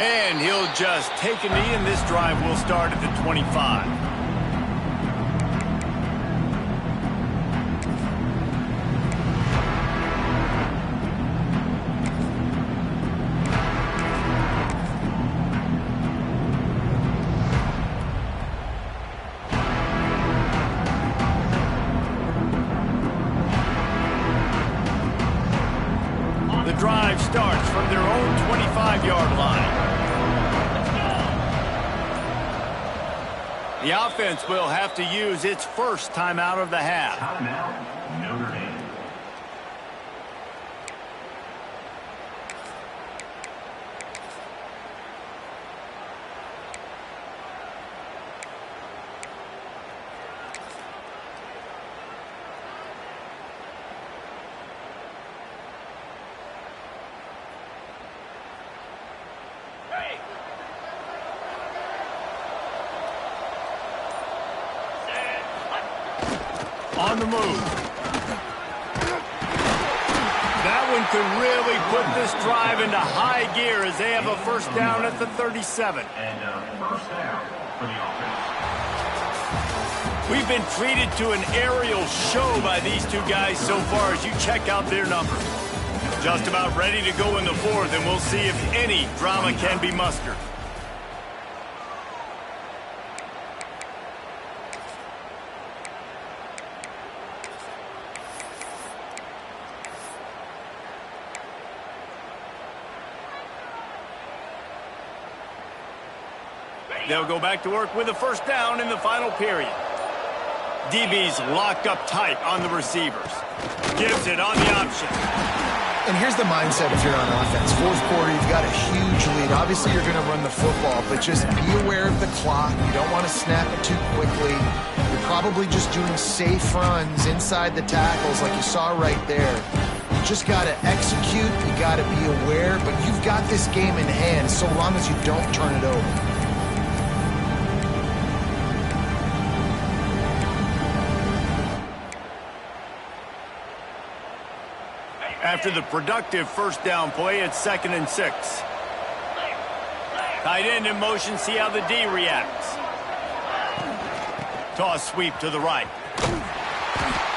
And he'll just take a knee, and this drive will start at the 25. drive starts from their own 25-yard line. The offense will have to use its first timeout of the half.
Timeout, Notre Dame.
On the move. That one could really put this drive into high gear as they have a first down at the 37.
And first down for the offense.
We've been treated to an aerial show by these two guys so far as you check out their numbers. Just about ready to go in the fourth, and we'll see if any drama can be mustered. They'll go back to work with a first down in the final period. DB's locked up tight on the receivers. Gives it on the option.
And here's the mindset if you're on offense. Fourth quarter, you've got a huge lead. Obviously, you're going to run the football, but just be aware of the clock. You don't want to snap it too quickly. You're probably just doing safe runs inside the tackles like you saw right there. You just got to execute. You got to be aware, but you've got this game in hand so long as you don't turn it over.
After the productive first down play, it's 2nd and 6. Tight end in motion, see how the D reacts. Toss sweep to the right.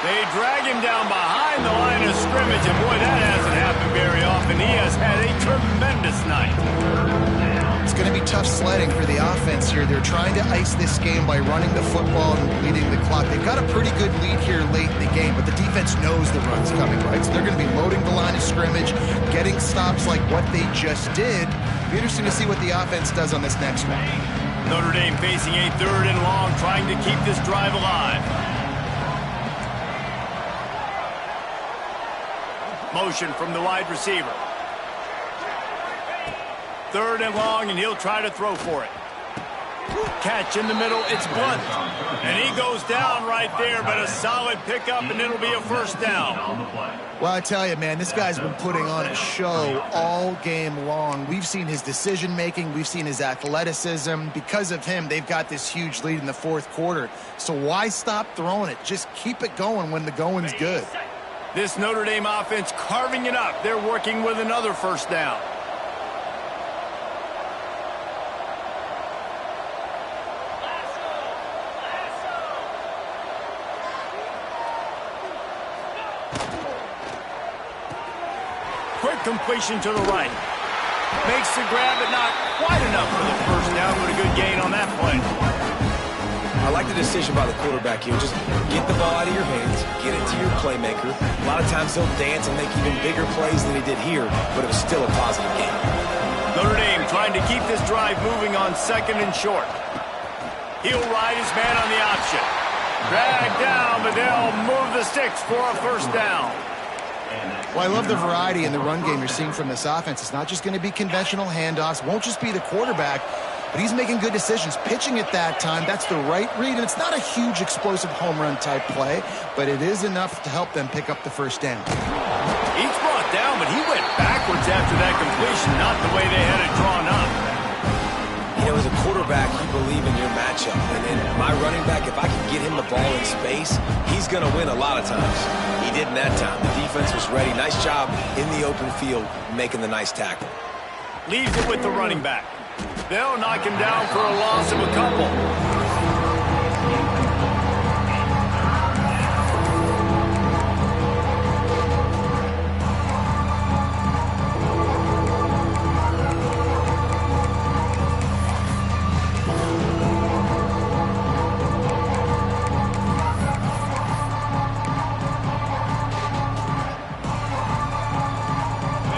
They drag him down behind the line of scrimmage, and boy, that hasn't happened very often. He has had a tremendous night.
It's going to be tough sledding for the offense here. They're trying to ice this game by running the football and leading the clock. They've got a pretty good lead here late in the game, but the defense knows the run's coming, right? So they're going to be loading the line of scrimmage, getting stops like what they just did. It'll be interesting to see what the offense does on this next one.
Notre Dame facing a 3rd and long, trying to keep this drive alive. Motion from the wide receiver. 3rd and long, and he'll try to throw for it. Catch in the middle, it's Blunt. And he goes down right there, but a solid pickup, and it'll be a first down.
Well, I tell you, man, this guy's been putting on a show all game long. We've seen his decision-making. We've seen his athleticism. Because of him, they've got this huge lead in the fourth quarter. So why stop throwing it? Just keep it going when the going's good.
This Notre Dame offense carving it up. They're working with another first down. Quick completion to the right. Makes the grab, but not quite enough for the first down, but a good gain on that play.
I like the decision by the quarterback here. Just get the ball out of your hands, get it to your playmaker. A lot of times he'll dance and make even bigger plays than he did here, but it was still a positive game.
Notre Dame trying to keep this drive moving on 2nd and short. He'll ride his man on the option. Drag down, but they'll move the sticks for a first down.
Well, I love the variety in the run game you're seeing from this offense. It's not just going to be conventional handoffs. Won't just be the quarterback, but he's making good decisions. Pitching at that time, that's the right read, and it's not a huge explosive home run type play, but it is enough to help them pick up the first down.
He's brought down, but he went backwards after that completion, not the way they had it drawn up.
You know, as a quarterback, you believe in your matchup. And my running back, if I can get him the ball in space, he's going to win a lot of times. He did in that time. The defense was ready. Nice job in the open field making the nice tackle.
Leaves it with the running back. They'll knock him down for a loss of a couple.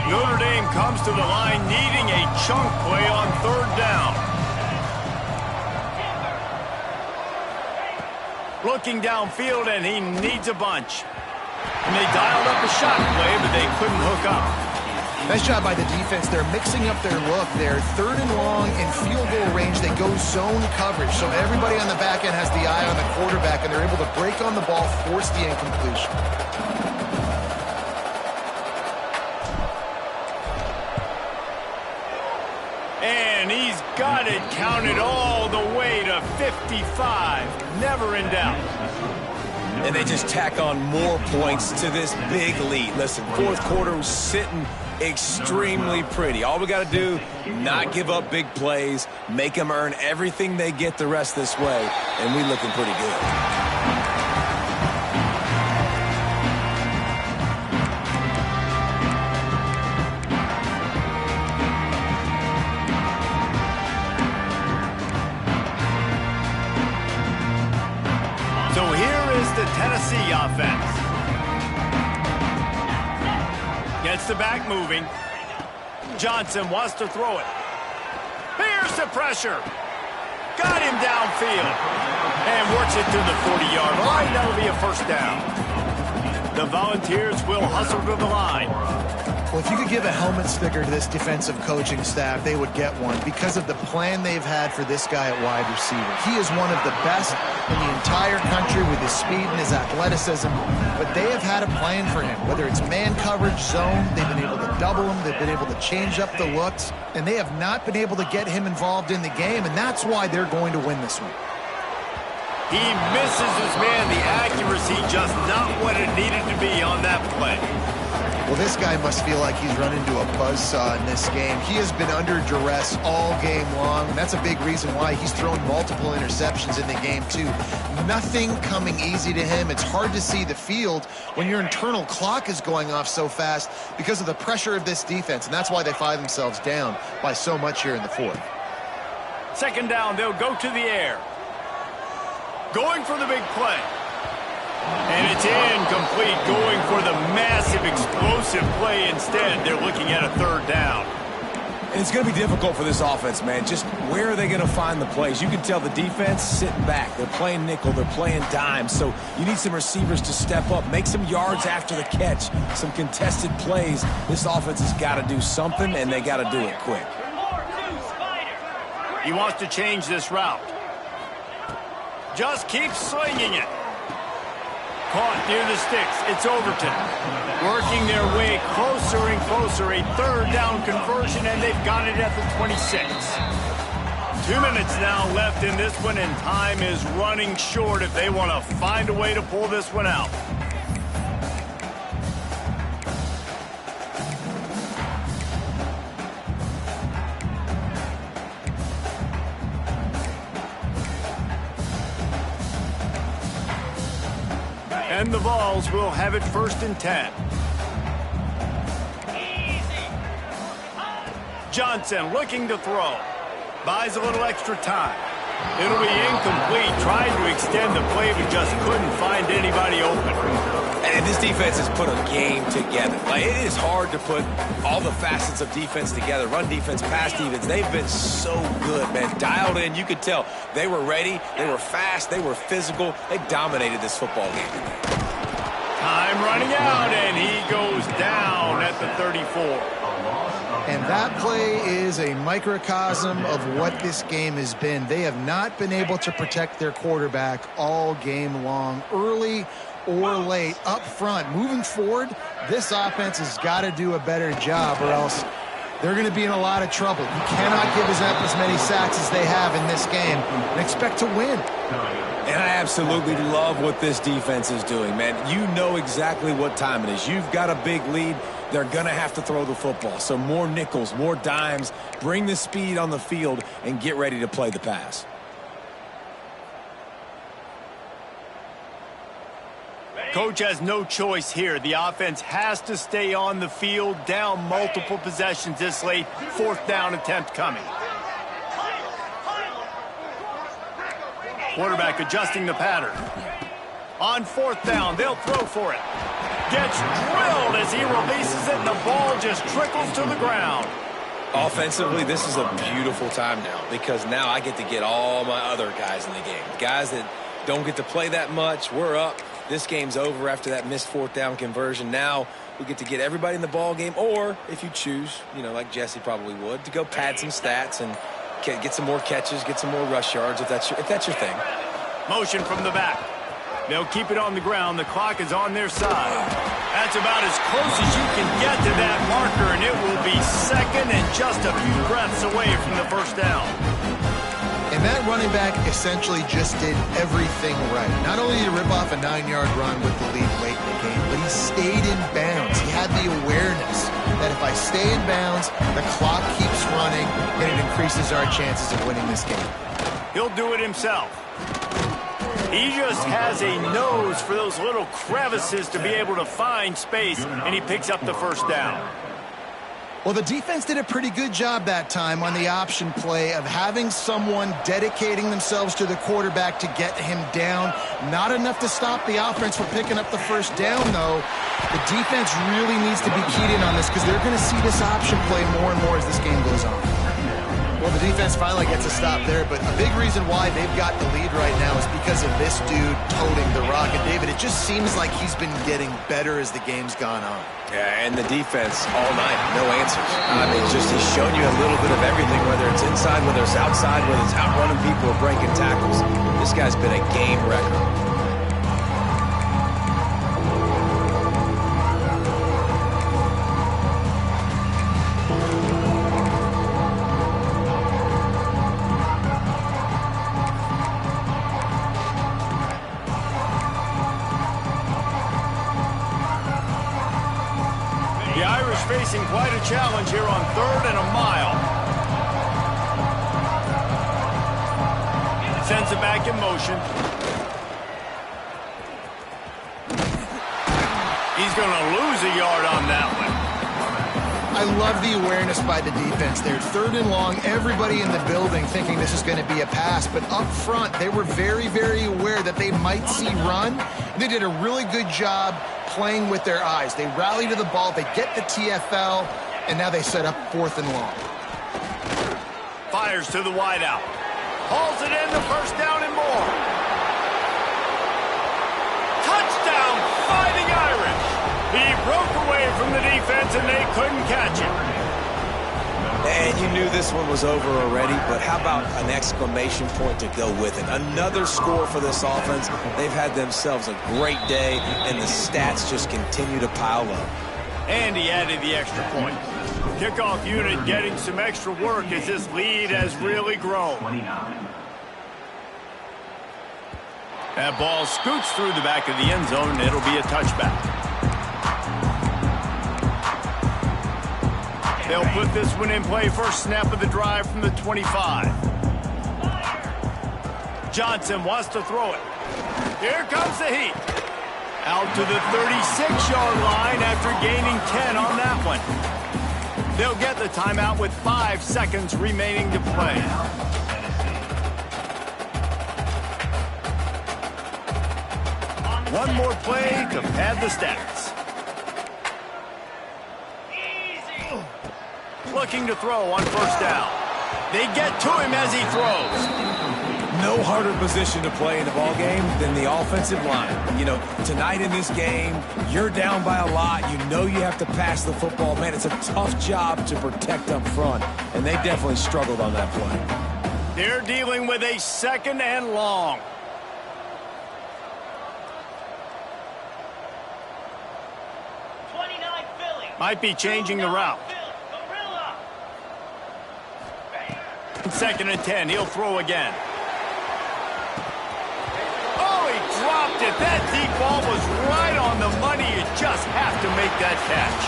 Notre comes to the line needing a chunk play on third down. Looking downfield, and he needs a bunch. And they dialed up a shot play, but they couldn't hook up.
Nice job by the defense. They're mixing up their look. They're third and long in field goal range. They go zone coverage. So everybody on the back end has the eye on the quarterback, and they're able to break on the ball, force the incompletion.
And he's got it counted all the way to 55. Never in doubt.
And they just tack on more points to this big lead. Listen, fourth quarter was sitting extremely pretty. All we got to do, not give up big plays, make them earn everything they get the rest this way, and we looking pretty good.
So here is the Tennessee offense. Gets the back moving. Johnson wants to throw it. Here's the pressure. Got him downfield. And works it to the 40-yard line. That'll be a first down. The Volunteers will hustle to the line.
Well, if you could give a helmet sticker to this defensive coaching staff, they would get one because of the plan they've had for this guy at wide receiver. He is one of the best in the entire country with his speed and his athleticism, but they have had a plan for him. Whether it's man coverage, zone, they've been able to double him, they've been able to change up the looks, and they have not been able to get him involved in the game, and that's why they're going to win this one.
He misses his man. The accuracy just not what it needed to be on that play.
Well, this guy must feel like he's run into a buzzsaw in this game. He has been under duress all game long, and that's a big reason why he's thrown multiple interceptions in the game, too. Nothing coming easy to him. It's hard to see the field when your internal clock is going off so fast because of the pressure of this defense, and that's why they find themselves down by so much here in the fourth.
Second down, they'll go to the air. Going for the big play. And it's incomplete, going for the massive, explosive play instead. They're looking at a third down.
And it's going to be difficult for this offense, man. Just where are they going to find the plays? You can tell the defense sitting back. They're playing nickel. They're playing dime. So you need some receivers to step up, make some yards after the catch, some contested plays. This offense has got to do something, and they got to do it quick.
He wants to change this route. Just keep slinging it. Caught near the sticks. It's Overton. Working their way closer and closer. A third down conversion, and they've got it at the 26. 2 minutes now left in this one, and time is running short if they want to find a way to pull this one out. And the Vols will have it 1st and 10. Johnson looking to throw. Buys a little extra time. It'll be incomplete. Tried to extend the play, but just couldn't find anybody open.
And this defense has put a game together. Like, it is hard to put all the facets of defense together. Run defense, pass defense. They've been so good, man. Dialed in. You could tell they were ready. They were fast. They were physical. They dominated this football game.
Time running out, and he goes down at the 34.
And that play is a microcosm of what this game has been. They have not been able to protect their quarterback all game long, early or late, up front. Moving forward, this offense has got to do a better job, or else they're going to be in a lot of trouble. You cannot give up as many sacks as they have in this game and expect to win.
And I absolutely love what this defense is doing, man. You know exactly what time it is. You've got a big lead. They're going to have to throw the football. So more nickels, more dimes, bring the speed on the field, and get ready to play the pass.
Coach has no choice here. The offense has to stay on the field, down multiple possessions this late. 4th down attempt coming. Quarterback adjusting the pattern. On 4th down, they'll throw for it. Gets drilled as he releases it, and the ball just trickles to the ground.
Offensively, this is a beautiful time now because now I get to get all my other guys in the game. Guys that don't get to play that much, we're up. This game's over after that missed fourth down conversion. Now we get to get everybody in the ball game, or if you choose, like Jesse probably would, to go pad some stats and get some more catches, get some more rush yards if that's your thing.
Motion from the back. They'll keep it on the ground. The clock is on their side. That's about as close as you can get to that marker, and it will be second and just a few breaths away from the first down.
And that running back essentially just did everything right. Not only did he rip off a 9-yard run with the lead late in the game, but he stayed in bounds. He had the awareness that if I stay in bounds, the clock keeps running, and it increases our chances of winning this game.
He'll do it himself. He just has a nose for those little crevices to be able to find space, and he picks up the first down.
Well, the defense did a pretty good job that time on the option play of having someone dedicating themselves to the quarterback to get him down. Not enough to stop the offense from picking up the first down, though. The defense really needs to be keyed in on this because they're going to see this option play more and more as this game goes on. Well, the defense finally gets a stop there, but a big reason why they've got the lead right now is because of this dude toting the rock. And, David, it just seems like he's been getting better as the game's gone on.
Yeah, and the defense all night, no answers. I mean, he's shown you a little bit of everything, whether it's inside, whether it's outside, whether it's outrunning people or breaking tackles. This guy's been a game wrecker.
Facing quite a challenge here on 3rd and a mile. Sends it back in motion. He's going to lose a yard on that one.
I love the awareness by the defense there. 3rd and long, everybody in the building thinking this is going to be a pass, but up front, they were very, very aware that they might see run. They did a really good job playing with their eyes. They rally to the ball, they get the TFL, and now they set up 4th and long.
Fires to the wideout. Hauls it in, the first down and more. Touchdown, Fighting Irish. He broke away from the defense, and they couldn't catch him.
And you knew this one was over already, but how about an exclamation point to go with it? Another score for this offense. They've had themselves a great day, and the stats just continue to pile up.
And he added the extra point. Kickoff unit getting some extra work as this lead has really grown.
29.
That ball scoots through the back of the end zone, and it'll be a touchback. They'll put this one in play. First snap of the drive from the 25. Johnson wants to throw it. Here comes the heat. Out to the 36-yard line after gaining 10 on that one. They'll get the timeout with 5 seconds remaining to play. One more play to pad the stats. Looking to throw on first down. They get to him as he throws.
No harder position to play in the ball game than the offensive line. Tonight in this game, you're down by a lot. You know you have to pass the football. Man, it's a tough job to protect up front, and they definitely struggled on that play.
They're dealing with a 2nd and long. Might be changing the route. 2nd and 10. He'll throw again. Oh, he dropped it. That deep ball was right on the money. You just have to make that catch.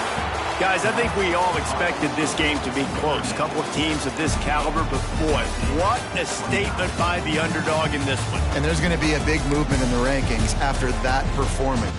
Guys, I think we all expected this game to be close. Couple of teams of this caliber, but boy, what a statement by the underdog in this one.
And there's going to be a big movement in the rankings after that performance.